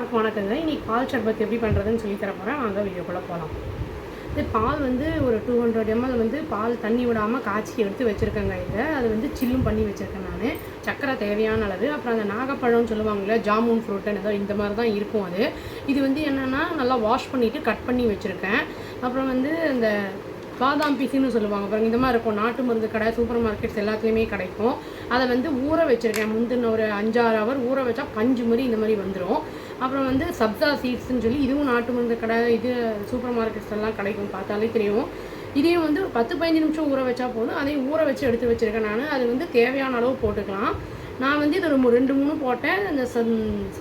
வணக்கங்க. இன்னைக்கு பால் சர்பத் எப்படி பண்ணுறதுன்னு சொல்லி தர போகிறேன். வாங்க வீடியோக்குள்ளே போகலாம். இது பால் வந்து ஒரு 200 ml வந்து பால் தண்ணி விடாமல் காய்ச்சி எடுத்து வச்சுருக்கேங்க. அது வந்து சில்லும் பண்ணி வச்சுருக்கேன் நான். சக்கரை தேவையான அளவு. அப்புறம் அந்த நாகப்பழம்னு சொல்லுவாங்கள்ல, ஜாமுன் ஃப்ரூட்டுன்னு ஏதோ இந்த மாதிரி தான் இருக்கும் அது. இது வந்து என்னென்னா நல்லா வாஷ் பண்ணிவிட்டு கட் பண்ணி வச்சுருக்கேன். அப்புறம் வந்து இந்த பாதாம் பீஸுன்னு சொல்லுவாங்க பாருங்கள், இந்த மாதிரி இருக்கும். நாட்டு மருந்து கடை, சூப்பர் மார்க்கெட்ஸ் எல்லாத்துலேயுமே கிடைக்கும். அதை வந்து ஊற வச்சுருக்கேன். முந்தின ஒரு 5-6 ஹவர் ஊற வச்சா பஞ்சு மாதிரி இந்த மாதிரி வந்துடும். அப்புறம் வந்து சப்ஜா சீட்ஸ்ன்னு சொல்லி இதுவும் நாட்டு மருந்து கடை, இது சூப்பர் மார்க்கெட்ஸ் எல்லாம் கிடைக்கும், பார்த்தாலே தெரியும். இதையும் வந்து ஒரு 10-15 நிமிஷம் ஊற வச்சா போதும். அதையும் ஊற வச்சு எடுத்து வச்சுருக்கேன் நான். அது வந்து தேவையான அளவு போட்டுக்கலாம். நான் வந்து இது ஒரு 2-3 போட்டேன். அந்த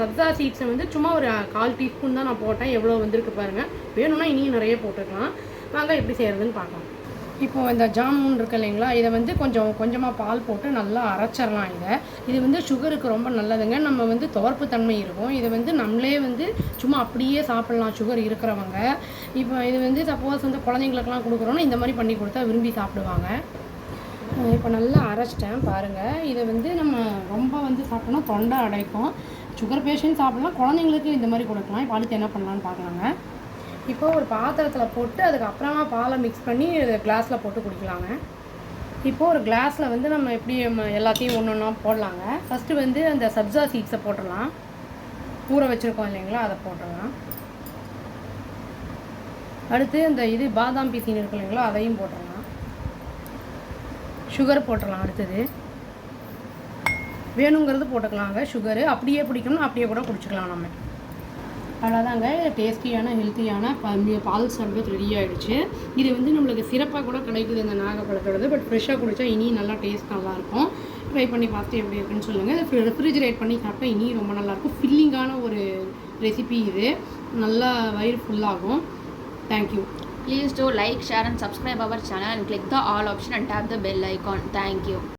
சப்ஜா சீட்ஸை வந்து சும்மா ஒரு 1/4 டீஸ்பூன் தான் நான் போட்டேன். எவ்வளோ வந்திருக்கு பாருங்கள். வேணும்னா இனியும் நிறைய போட்டுக்கலாம். வாங்க எப்படி செய்கிறதுன்னு பார்க்கலாம். இப்போது இந்த ஜாமுன் இருக்குது இல்லைங்களா, இதை வந்து கொஞ்சமாக பால் போட்டு நல்லா அரைச்சிடலாம். இது வந்து சுகருக்கு ரொம்ப நல்லதுங்க. நம்ம வந்து துவர்ப்பு தன்மை இருக்கும். இதை வந்து நம்மளே வந்து சும்மா அப்படியே சாப்பிட்லாம், சுகர் இருக்கிறவங்க. இப்போ இது வந்து சப்போஸ் வந்து குழந்தைங்களுக்கெல்லாம் கொடுக்குறோன்னா இந்த மாதிரி பண்ணி கொடுத்தா விரும்பி சாப்பிடுவாங்க. இப்போ நல்லா அரைச்சிட்டேன் பாருங்கள். இதை வந்து நம்ம ரொம்ப வந்து சாப்பிட்டோன்னா தொண்டை அடைக்கும். சுகர் பேஷண்ட் சாப்பிட்லாம், குழந்தைங்களுக்கு இந்த மாதிரி கொடுக்கலாம். இப்போ அடுத்து என்ன பண்ணலான்னு பார்க்கலாங்க. இப்போ ஒரு பாத்திரத்தில் போட்டு அதுக்கப்புறமா பாலை மிக்ஸ் பண்ணி கிளாஸில் போட்டு குடிக்கலாங்க. இப்போது ஒரு கிளாஸில் வந்து நம்ம எப்படி எல்லாத்தையும் ஒன்று ஒன்றா போடலாங்க. ஃபஸ்ட்டு வந்து அந்த சப்ஜா சீட்ஸை போட்டுடலாம். ஊற வச்சுருக்கோம் இல்லைங்களா, அதை போட்டுடலாம். அடுத்து இந்த பாதாம் பீசின்னு இருக்கு இல்லைங்களா, அதையும் போட்டுடலாம். சுகர் போட்டுடலாம். அடுத்தது வேணுங்கிறது போட்டுக்கலாங்க. சுகரு அப்படியே பிடிக்கணும்னா அப்படியே கூட குடிச்சிக்கலாம் நம்ம. அவ்வளோதாங்க, டேஸ்டியான ஹெல்த்தியான பால் சர்பத் ரெடி ஆகிடுச்சு. இது வந்து நம்மளுக்கு சிறப்பாக கூட கிடைக்குது இந்த நாகப்பழத்தோடது. பட் ஃப்ரெஷ்ஷாக குடித்தா இனியும் நல்லா டேஸ்ட் நல்லாயிருக்கும். ட்ரை பண்ணி பார்த்துட்டு எப்படி இருக்குன்னு சொல்லுங்கள். இது ரெஃப்ரிஜரேட் பண்ணி சாப்பிட்டா இனியும் ரொம்ப நல்லாயிருக்கும். ஃபில்லிங்கான ஒரு ரெசிபி இது. நல்லா வயிறு ஃபுல்லாகும். Thank you. Please do like, share and subscribe our channel and click the all option and tap the bell icon. Thank you.